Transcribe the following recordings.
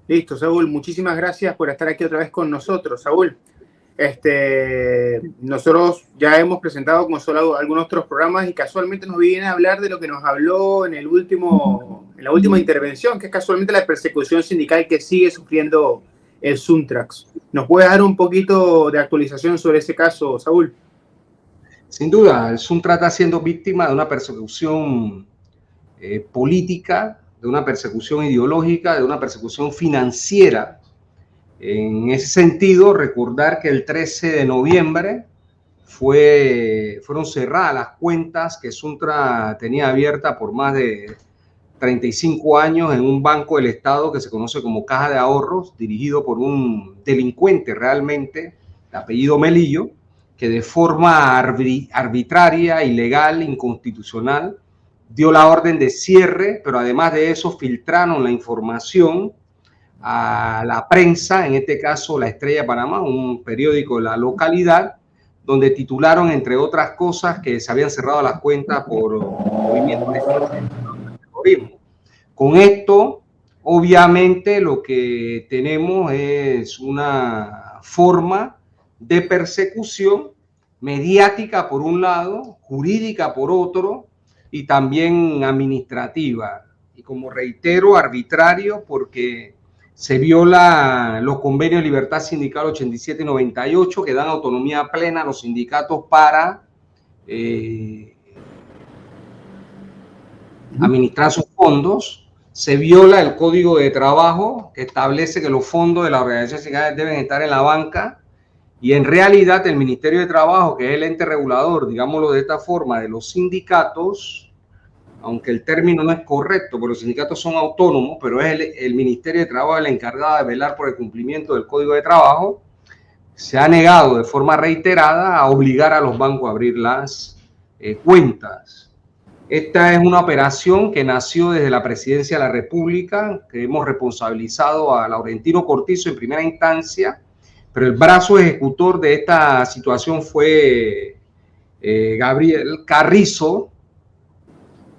Listo, Saúl, muchísimas gracias por estar aquí otra vez con nosotros, Saúl. Nosotros ya hemos presentado como solo algunos otros programas y casualmente nos viene a hablar de lo que nos habló en la última intervención, que es casualmente la persecución sindical que sigue sufriendo el Suntrax. ¿Nos puede dar un poquito de actualización sobre ese caso, Saúl? Sin duda, el Suntra está siendo víctima de una persecución política, de una persecución ideológica, de una persecución financiera. En ese sentido, recordar que el 13 de noviembre fueron cerradas las cuentas que Suntra tenía abiertas por más de 35 años en un banco del Estado que se conoce como Caja de Ahorros, dirigido por un delincuente realmente, de apellido Melillo, que de forma arbitraria, ilegal, inconstitucional, dio la orden de cierre, pero además de eso filtraron la información a la prensa, en este caso La Estrella de Panamá, un periódico de la localidad, donde titularon, entre otras cosas, que se habían cerrado las cuentas por movimientos de terrorismo. Con esto, obviamente, lo que tenemos es una forma de persecución mediática por un lado, jurídica por otro, y también administrativa. Y como reitero, arbitrario, porque se viola los convenios de libertad sindical 87 y 98 que dan autonomía plena a los sindicatos para administrar sus fondos. Se viola el Código de Trabajo que establece que los fondos de las organizaciones sindicales deben estar en la banca, y en realidad el Ministerio de Trabajo, que es el ente regulador, digámoslo de esta forma, de los sindicatos, aunque el término no es correcto, porque los sindicatos son autónomos, pero es el Ministerio de Trabajo el encargado de velar por el cumplimiento del Código de Trabajo, se ha negado de forma reiterada a obligar a los bancos a abrir las cuentas. Esta es una operación que nació desde la Presidencia de la República, que hemos responsabilizado a Laurentino Cortizo en primera instancia, pero el brazo ejecutor de esta situación fue Gabriel Carrizo,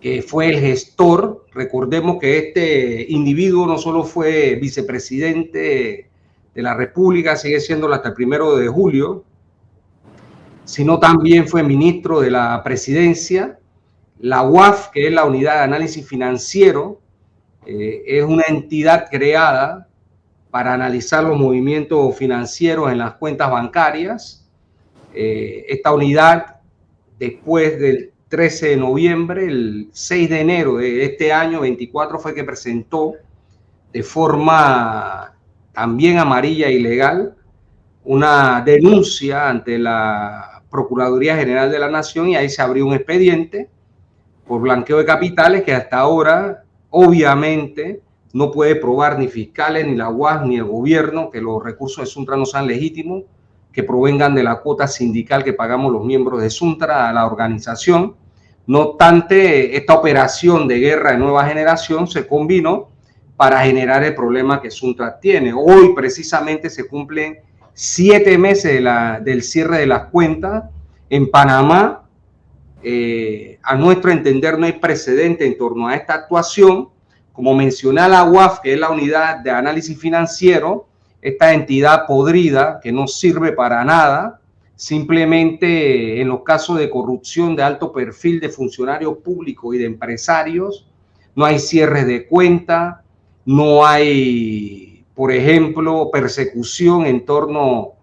que fue el gestor. Recordemos que este individuo no solo fue vicepresidente de la República, sigue siendo hasta el 1 de julio, sino también fue ministro de la Presidencia. La UAF, que es la Unidad de Análisis Financiero, es una entidad creada para analizar los movimientos financieros en las cuentas bancarias. Esta unidad, después del 13 de noviembre, el 6 de enero de este año 24, fue que presentó de forma también amarilla e ilegal una denuncia ante la Procuraduría General de la Nación, y ahí se abrió un expediente por blanqueo de capitales que hasta ahora obviamente no puede probar ni fiscales, ni la UAS, ni el gobierno que los recursos de Suntra no sean legítimos, que provengan de la cuota sindical que pagamos los miembros de Suntra a la organización. No obstante, esta operación de guerra de nueva generación se combinó para generar el problema que Suntra tiene. Hoy precisamente se cumplen 7 meses del cierre de las cuentas en Panamá. A nuestro entender no hay precedente en torno a esta actuación. Como mencioné, la UAF, que es la Unidad de Análisis Financiero, esta entidad podrida que no sirve para nada, simplemente en los casos de corrupción de alto perfil de funcionarios públicos y de empresarios, no hay cierres de cuenta, no hay, por ejemplo, persecución en torno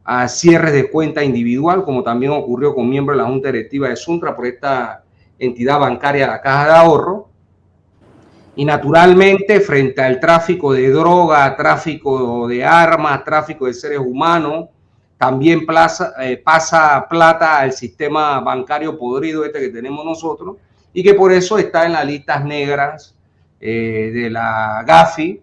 a cierres de cuenta individual, como también ocurrió con miembros de la Junta Directiva de Suntra por esta entidad bancaria, la Caja de Ahorro. Y naturalmente, frente al tráfico de droga, tráfico de armas, tráfico de seres humanos, también pasa plata al sistema bancario podrido este que tenemos nosotros, y que por eso está en las listas negras de la GAFI.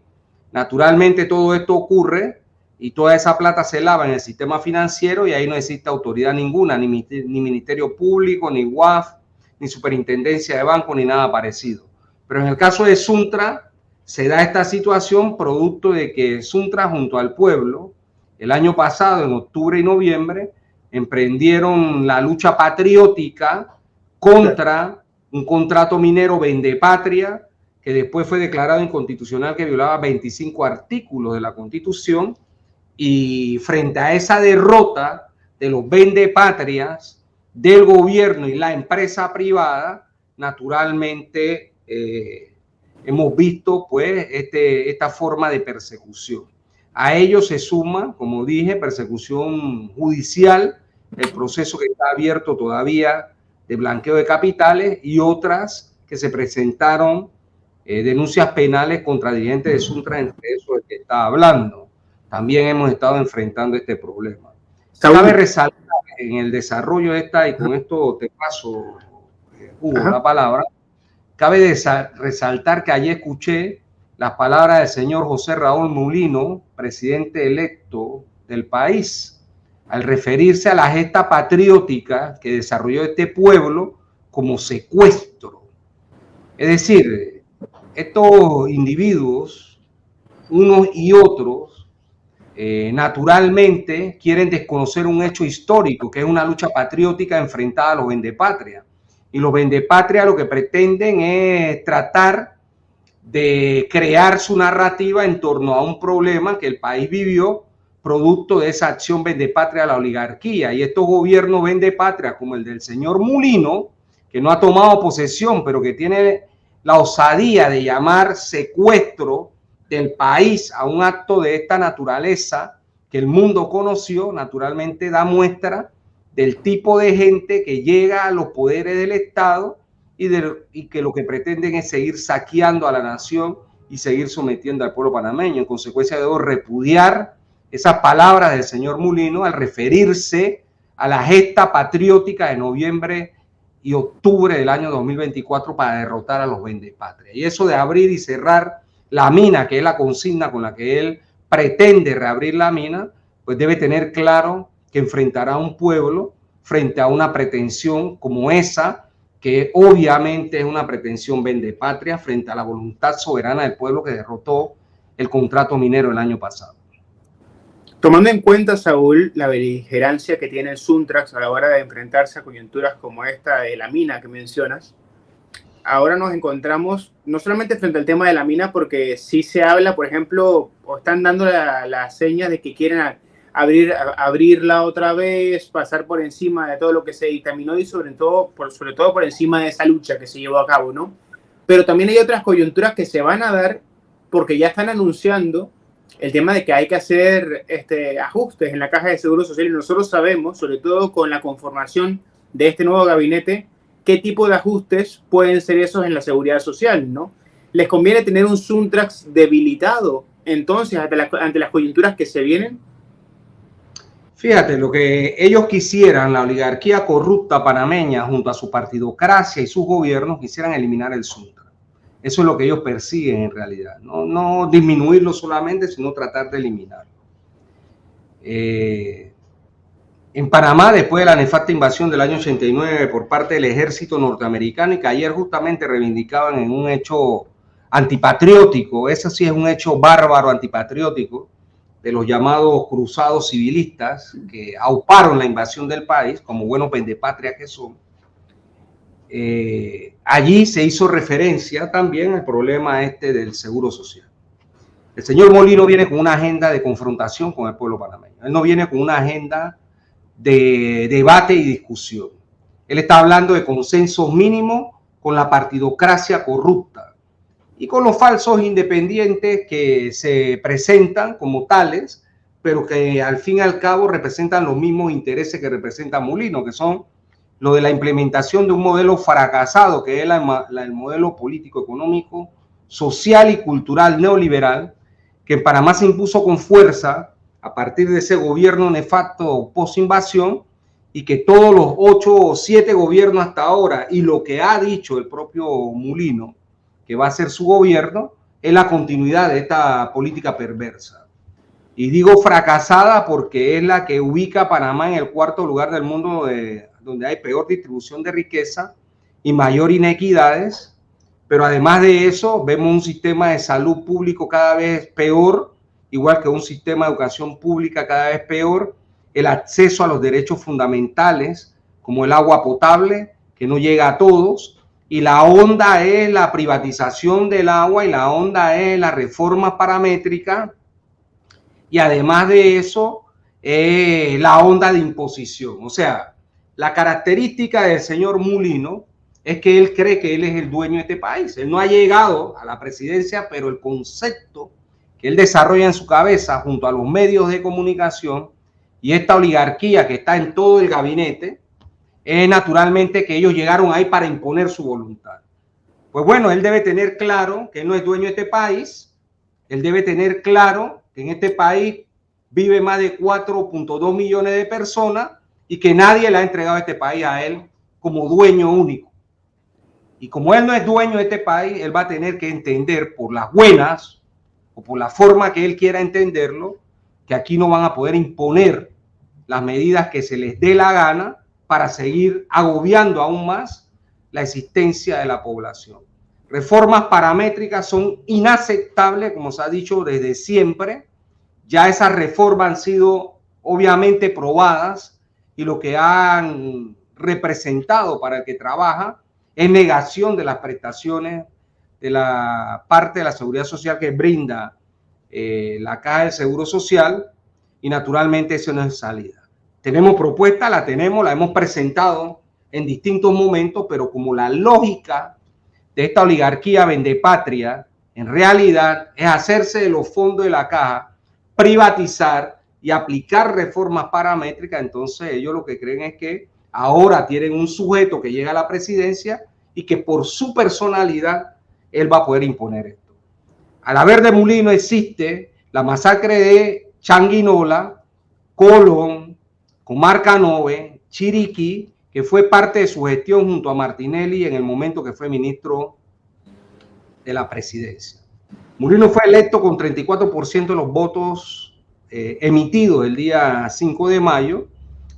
Naturalmente todo esto ocurre y toda esa plata se lava en el sistema financiero, y ahí no existe autoridad ninguna, ni Ministerio Público, ni UAF, ni Superintendencia de Banco, ni nada parecido. Pero en el caso de Suntra se da esta situación producto de que Suntra junto al pueblo el año pasado, en octubre y noviembre, emprendieron la lucha patriótica contra un contrato minero vendepatria que después fue declarado inconstitucional, que violaba 25 artículos de la Constitución, y frente a esa derrota de los vendepatrias del gobierno y la empresa privada, naturalmente hemos visto pues esta forma de persecución. A ello se suma, como dije, persecución judicial, el proceso que está abierto todavía de blanqueo de capitales, y otras que se presentaron denuncias penales contra dirigentes de Suntra, entre esos el que está hablando. También hemos estado enfrentando este problema. Cabe resaltar en el desarrollo de esta, y con esto te paso, Hugo, la palabra, cabe resaltar que ayer escuché las palabras del señor José Raúl Mulino, presidente electo del país, al referirse a la gesta patriótica que desarrolló este pueblo como secuestro. Es decir, estos individuos, unos y otros, naturalmente quieren desconocer un hecho histórico, que es una lucha patriótica enfrentada a los vendepatrias. Y los vendepatrias lo que pretenden es tratar de crear su narrativa en torno a un problema que el país vivió producto de esa acción vendepatria a la oligarquía. Y estos gobiernos vendepatrias, como el del señor Mulino, que no ha tomado posesión, pero que tiene la osadía de llamar secuestro del país a un acto de esta naturaleza que el mundo conoció, naturalmente da muestra del tipo de gente que llega a los poderes del Estado y que lo que pretenden es seguir saqueando a la nación y seguir sometiendo al pueblo panameño. En consecuencia, debo repudiar esas palabras del señor Mulino al referirse a la gesta patriótica de noviembre y octubre del año 2024 para derrotar a los vendepatrias. Y eso de abrir y cerrar la mina, que es la consigna con la que él pretende reabrir la mina, pues debe tener claro que enfrentará a un pueblo frente a una pretensión como esa, que obviamente es una pretensión vendepatria frente a la voluntad soberana del pueblo que derrotó el contrato minero el año pasado. Tomando en cuenta, Saúl, la beligerancia que tiene el Suntrax a la hora de enfrentarse a coyunturas como esta de la mina que mencionas, ahora nos encontramos no solamente frente al tema de la mina, porque sí se habla, por ejemplo, o están dando la seña de que quieren abrirla otra vez, pasar por encima de todo lo que se dictaminó y sobre todo por encima de esa lucha que se llevó a cabo, ¿no? Pero también hay otras coyunturas que se van a dar porque ya están anunciando el tema de que hay que hacer ajustes en la Caja de Seguro Social, y nosotros sabemos, sobre todo con la conformación de este nuevo gabinete, qué tipo de ajustes pueden ser esos en la seguridad social, ¿no? ¿Les conviene tener un Suntrax debilitado entonces ante las coyunturas que se vienen? Fíjate, lo que ellos quisieran, la oligarquía corrupta panameña, junto a su partidocracia y sus gobiernos, quisieran eliminar el Suntrax. Eso es lo que ellos persiguen en realidad, no disminuirlo solamente, sino tratar de eliminarlo. En Panamá, después de la nefasta invasión del año 89 por parte del ejército norteamericano, y que ayer justamente reivindicaban en un hecho antipatriótico, ese sí es un hecho bárbaro antipatriótico, de los llamados cruzados civilistas que auparon la invasión del país, como buenos vendepatrias que son. Allí se hizo referencia también al problema del seguro social. El señor Molino viene con una agenda de confrontación con el pueblo panameño. Él no viene con una agenda de debate y discusión. Él está hablando de consensos mínimos con la partidocracia corrupta y con los falsos independientes que se presentan como tales, pero que al fin y al cabo representan los mismos intereses que representa Molino, que son lo de la implementación de un modelo fracasado, que es el modelo político, económico, social y cultural neoliberal, que en Panamá se impuso con fuerza a partir de ese gobierno nefasto post-invasión, y que todos los 8 o 7 gobiernos hasta ahora, y lo que ha dicho el propio Mulino, que va a ser su gobierno, es la continuidad de esta política perversa. Y digo fracasada porque es la que ubica a Panamá en el 4º lugar del mundo donde hay peor distribución de riqueza y mayor inequidades, pero además de eso vemos un sistema de salud público cada vez peor, igual que un sistema de educación pública cada vez peor, el acceso a los derechos fundamentales como el agua potable, que no llega a todos, y la onda es la privatización del agua y la onda es la reforma paramétrica, y además de eso, la onda de imposición. O sea, la característica del señor Mulino es que él cree que él es el dueño de este país. Él no ha llegado a la presidencia, pero el concepto que él desarrolla en su cabeza junto a los medios de comunicación y esta oligarquía que está en todo el gabinete, es naturalmente que ellos llegaron ahí para imponer su voluntad. Pues bueno, él debe tener claro que él no es dueño de este país. Él debe tener claro que en este país vive más de 4.2 millones de personas y que nadie le ha entregado este país a él como dueño único. Y como él no es dueño de este país, él va a tener que entender por las buenas o por la forma que él quiera entenderlo, que aquí no van a poder imponer las medidas que se les dé la gana para seguir agobiando aún más la existencia de la población. Reformas paramétricas son inaceptables, como se ha dicho desde siempre. Ya esas reformas han sido obviamente probadas y lo que han representado para el que trabaja es negación de las prestaciones de la parte de la seguridad social que brinda la Caja del Seguro Social, y naturalmente eso no es salida. Tenemos propuestas, la hemos presentado en distintos momentos, pero como la lógica de esta oligarquía vendepatria en realidad es hacerse de los fondos de la Caja, privatizar y aplicar reformas paramétricas, entonces ellos lo que creen es que ahora tienen un sujeto que llega a la presidencia y que por su personalidad él va a poder imponer esto. Al haber de Mulino existe la masacre de Changuinola, Colón, Comarca Nove, Chiriquí, que fue parte de su gestión junto a Martinelli en el momento que fue ministro de la presidencia. Mulino fue electo con 34% de los votos emitidos el día 5 de mayo.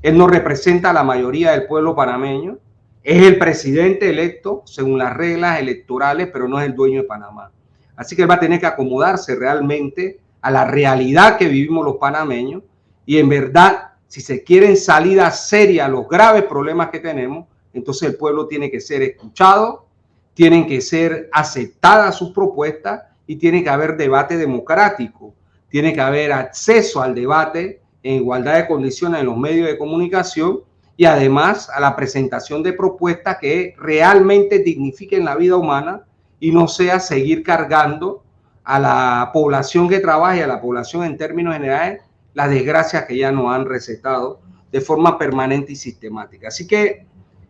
Él no representa a la mayoría del pueblo panameño. Es el presidente electo según las reglas electorales, pero no es el dueño de Panamá. Así que él va a tener que acomodarse realmente a la realidad que vivimos los panameños, y en verdad, si se quieren salidas serias a los graves problemas que tenemos, entonces el pueblo tiene que ser escuchado, tienen que ser aceptadas sus propuestas y tiene que haber debate democrático, tiene que haber acceso al debate en igualdad de condiciones en los medios de comunicación y además a la presentación de propuestas que realmente dignifiquen la vida humana y no sea seguir cargando a la población que trabaja y a la población en términos generales las desgracias que ya nos han recetado de forma permanente y sistemática. Así que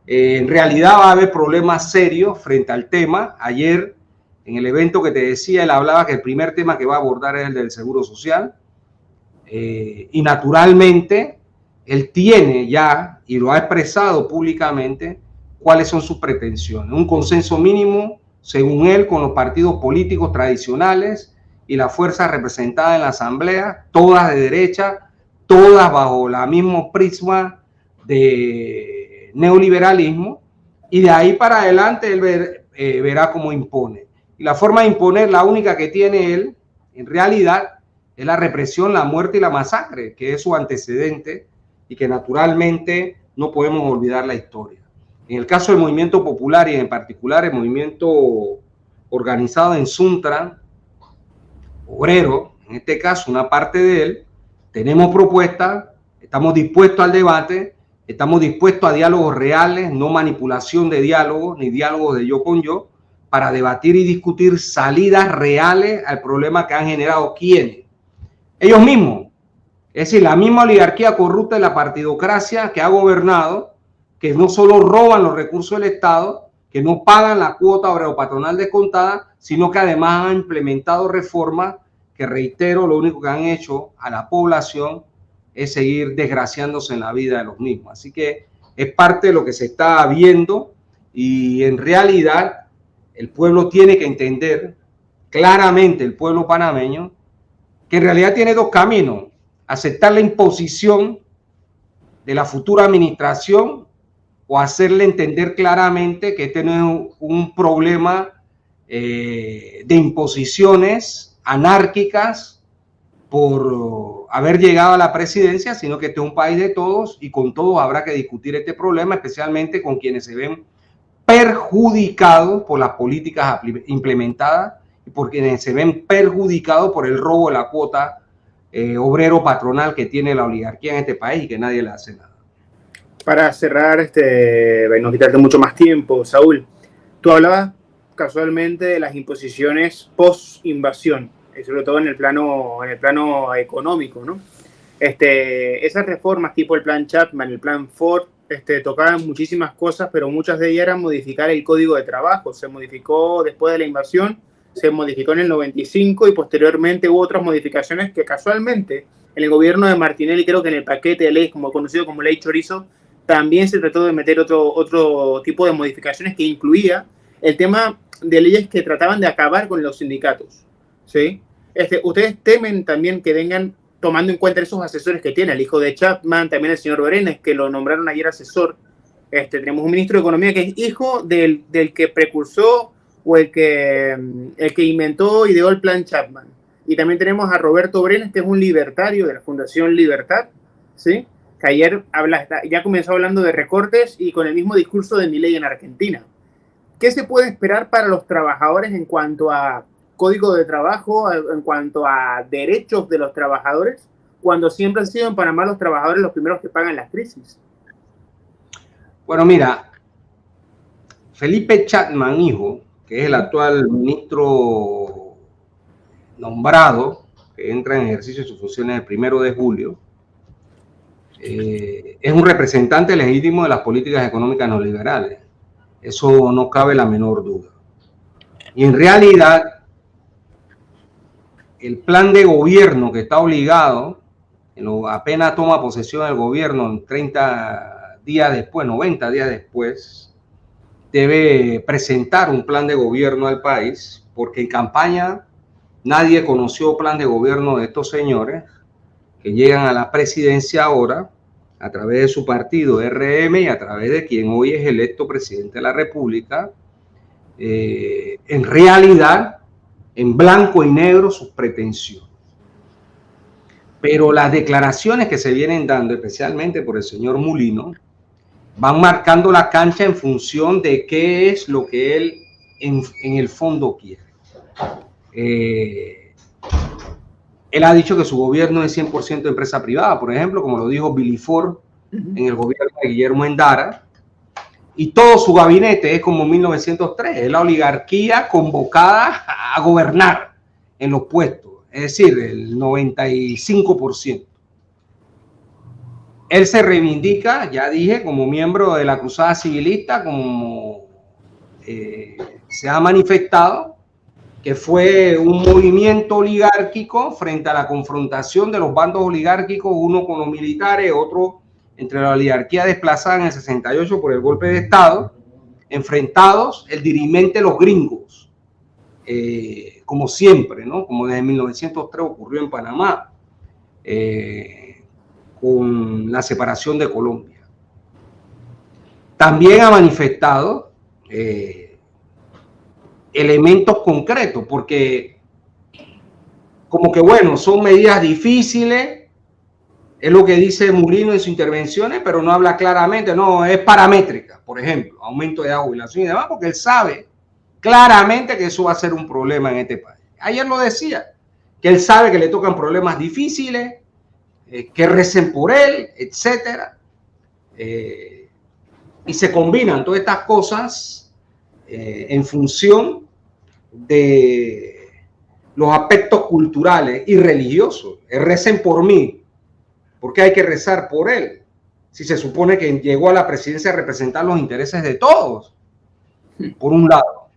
en realidad va a haber problemas serios frente al tema. Ayer, en el evento que te decía, él hablaba que el primer tema que va a abordar es el del Seguro Social. Y naturalmente, él tiene ya, y lo ha expresado públicamente, cuáles son sus pretensiones. Un consenso mínimo, según él, con los partidos políticos tradicionales y las fuerzas representadas en la Asamblea, todas de derecha, todas bajo la mismo prisma de neoliberalismo, y de ahí para adelante él verá cómo impone. Y la forma de imponer, la única que tiene él, en realidad, es la represión, la muerte y la masacre, que es su antecedente y que naturalmente no podemos olvidar la historia. En el caso del movimiento popular y en particular el movimiento organizado en Suntra, obrero, en este caso una parte de él, tenemos propuestas, estamos dispuestos al debate, estamos dispuestos a diálogos reales, no manipulación de diálogos ni diálogos de yo con yo, para debatir y discutir salidas reales al problema que han generado ¿quiénes? Ellos mismos. Es decir, la misma oligarquía corrupta de la partidocracia que ha gobernado, que no solo roban los recursos del Estado, que no pagan la cuota obrero-patronal descontada, sino que además han implementado reformas que, reitero, lo único que han hecho a la población es seguir desgraciándose en la vida de los mismos. Así que es parte de lo que se está viendo y en realidad el pueblo tiene que entender claramente, el pueblo panameño, que en realidad tiene dos caminos: aceptar la imposición de la futura administración o hacerle entender claramente que este no es un problema de imposiciones anárquicas por haber llegado a la presidencia, sino que este es un país de todos y con todos habrá que discutir este problema, especialmente con quienes se ven perjudicados por las políticas implementadas y por quienes se ven perjudicados por el robo de la cuota obrero patronal que tiene la oligarquía en este país y que nadie le hace nada. Para cerrar, no quitarte mucho más tiempo, Saúl, tú hablabas casualmente de las imposiciones post-invasión, sobre todo en el plano económico, ¿no? Esas reformas tipo el plan Chapman, el plan Ford, tocaban muchísimas cosas, pero muchas de ellas eran modificar el código de trabajo. Se modificó después de la invasión, se modificó en el 95 y posteriormente hubo otras modificaciones que casualmente en el gobierno de Martinelli, creo que en el paquete de leyes conocido como ley Chorizo, también se trató de meter otro tipo de modificaciones que incluía el tema de leyes que trataban de acabar con los sindicatos, ¿sí? Ustedes temen también que vengan tomando en cuenta esos asesores que tiene el hijo de Chapman, también el señor Brenes, que lo nombraron ayer asesor. Tenemos un ministro de Economía que es hijo del que precursó o el que inventó, ideó el plan Chapman. Y también tenemos a Roberto Brenes, que es un libertario de la Fundación Libertad, ¿sí? Que ayer ya comenzó hablando de recortes y con el mismo discurso de Milei en Argentina. ¿Qué se puede esperar para los trabajadores en cuanto a código de trabajo, en cuanto a derechos de los trabajadores, cuando siempre han sido en Panamá los trabajadores los primeros que pagan las crisis? Bueno, mira, Felipe Chapman, hijo, que es el actual ministro nombrado, que entra en ejercicio de sus funciones el 1 de julio, es un representante legítimo de las políticas económicas neoliberales. Eso no cabe la menor duda. Y en realidad, el plan de gobierno que está obligado, apenas toma posesión del gobierno 30 días después, 90 días después, debe presentar un plan de gobierno al país, porque en campaña nadie conoció plan de gobierno de estos señores que llegan a la presidencia ahora a través de su partido RM y a través de quien hoy es electo presidente de la República. En realidad, en blanco y negro sus pretensiones. Pero las declaraciones que se vienen dando, especialmente por el señor Mulino, van marcando la cancha en función de qué es lo que él en el fondo quiere. Él ha dicho que su gobierno es 100% empresa privada, por ejemplo, como lo dijo Billy Ford en el gobierno de Guillermo Endara, y todo su gabinete es como 1903, es la oligarquía convocada a gobernar en los puestos, es decir, el 95%. Él se reivindica, ya dije, como miembro de la Cruzada Civilista, como se ha manifestado, que fue un movimiento oligárquico frente a la confrontación de los bandos oligárquicos, uno con los militares, otro entre la oligarquía desplazada en el 68 por el golpe de Estado, enfrentados el dirimente los gringos, como siempre, ¿no? Como desde 1903 ocurrió en Panamá, con la separación de Colombia. También ha manifestado elementos concretos, porque como que bueno, son medidas difíciles, es lo que dice Mulino en sus intervenciones, pero no habla claramente, no, es paramétrica, por ejemplo, aumento de jubilación y demás, porque él sabe claramente que eso va a ser un problema en este país. Ayer lo decía, que él sabe que le tocan problemas difíciles, que recen por él, etcétera, y se combinan todas estas cosas en función de los aspectos culturales y religiosos. Recen por mí, porque hay que rezar por él, si se supone que llegó a la presidencia a representar los intereses de todos, por un lado.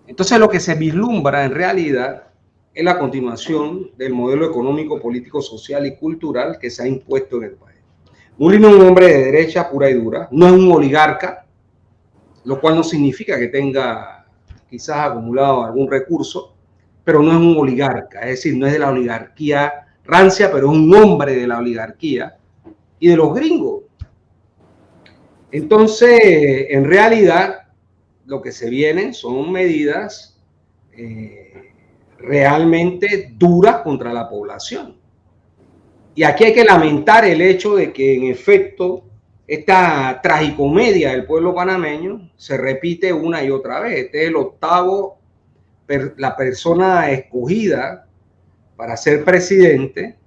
Entonces lo que se vislumbra en realidad es la continuación del modelo económico, político, social y cultural que se ha impuesto en el país. Mulino es un hombre de derecha pura y dura, no es un oligarca, lo cual no significa que tenga quizás acumulado algún recurso, pero no es un oligarca, es decir, no es de la oligarquía rancia, pero es un hombre de la oligarquía y de los gringos. Entonces, en realidad, lo que se vienen son medidas realmente duras contra la población. Y aquí hay que lamentar el hecho de que, en efecto, esta tragicomedia del pueblo panameño se repite una y otra vez. Este es el octavo, la persona escogida para ser presidente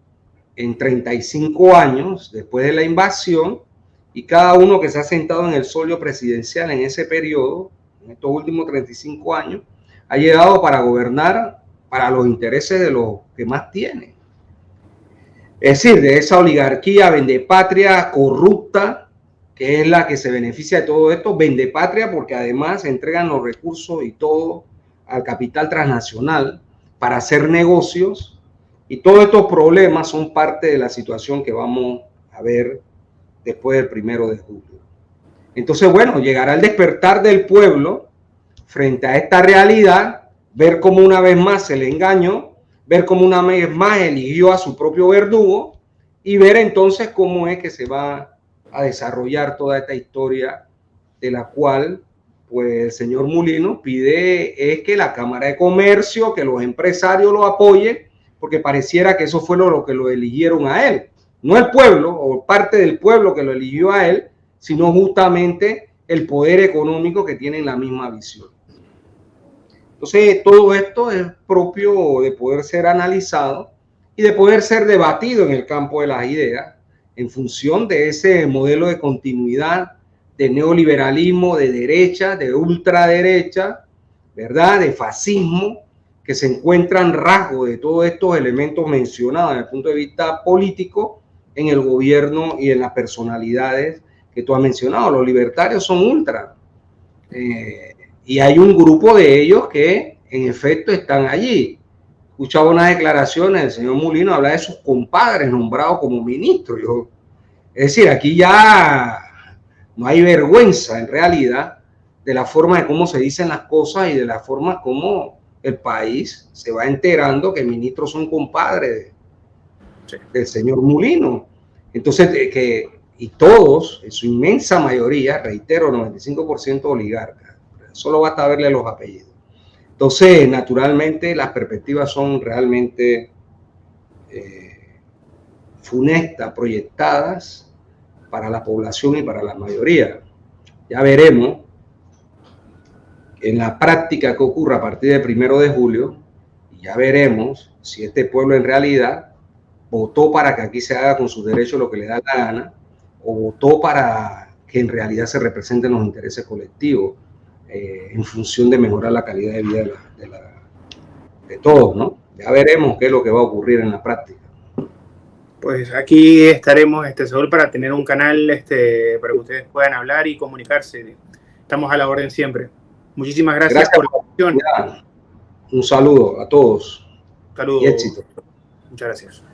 en 35 años después de la invasión, y cada uno que se ha sentado en el solio presidencial en ese periodo, en estos últimos 35 años, ha llegado para gobernar para los intereses de los que más tienen. Es decir, de esa oligarquía vendepatria corrupta, que es la que se beneficia de todo esto, vendepatria porque además entregan los recursos y todo al capital transnacional para hacer negocios, y todos estos problemas son parte de la situación que vamos a ver después del 1 de julio. Entonces, bueno, llegará el despertar del pueblo frente a esta realidad, ver cómo una vez más se le engañó, ver cómo una vez más eligió a su propio verdugo, y ver entonces cómo es que se va a desarrollar toda esta historia, de la cual pues el señor Mulino pide es que la Cámara de Comercio, que los empresarios lo apoyen, porque pareciera que eso fue lo que lo eligieron a él. No el pueblo o parte del pueblo que lo eligió a él, sino justamente el poder económico que tienen la misma visión. Entonces, todo esto es propio de poder ser analizado y de poder ser debatido en el campo de las ideas en función de ese modelo de continuidad, de neoliberalismo, de derecha, de ultraderecha, ¿verdad? De fascismo, que se encuentran rasgos de todos estos elementos mencionados desde el punto de vista político en el gobierno y en las personalidades que tú has mencionado. Los libertarios son ultra. Y hay un grupo de ellos que en efecto están allí. Escuchaba unas declaraciones del señor Mulino, habla de sus compadres nombrados como ministros. Es decir, aquí ya no hay vergüenza en realidad de la forma de cómo se dicen las cosas y de la forma como el país se va enterando que ministros son compadres del señor Mulino. Entonces, y todos, en su inmensa mayoría, reitero, 95% oligarcas. Solo basta verle los apellidos. Entonces, naturalmente, las perspectivas son realmente funestas, proyectadas para la población y para la mayoría. Ya veremos en la práctica que ocurra a partir del 1 de julio, y ya veremos si este pueblo en realidad votó para que aquí se haga con sus derechos lo que le da la gana, o votó para que en realidad se representen los intereses colectivos en función de mejorar la calidad de vida de todos, ¿no? Ya veremos qué es lo que va a ocurrir en la práctica. Pues aquí estaremos, Saúl, para tener un canal para que ustedes puedan hablar y comunicarse. Estamos a la orden siempre. Muchísimas gracias por la atención. Un saludo a todos. Saludos. Y éxito. Muchas gracias.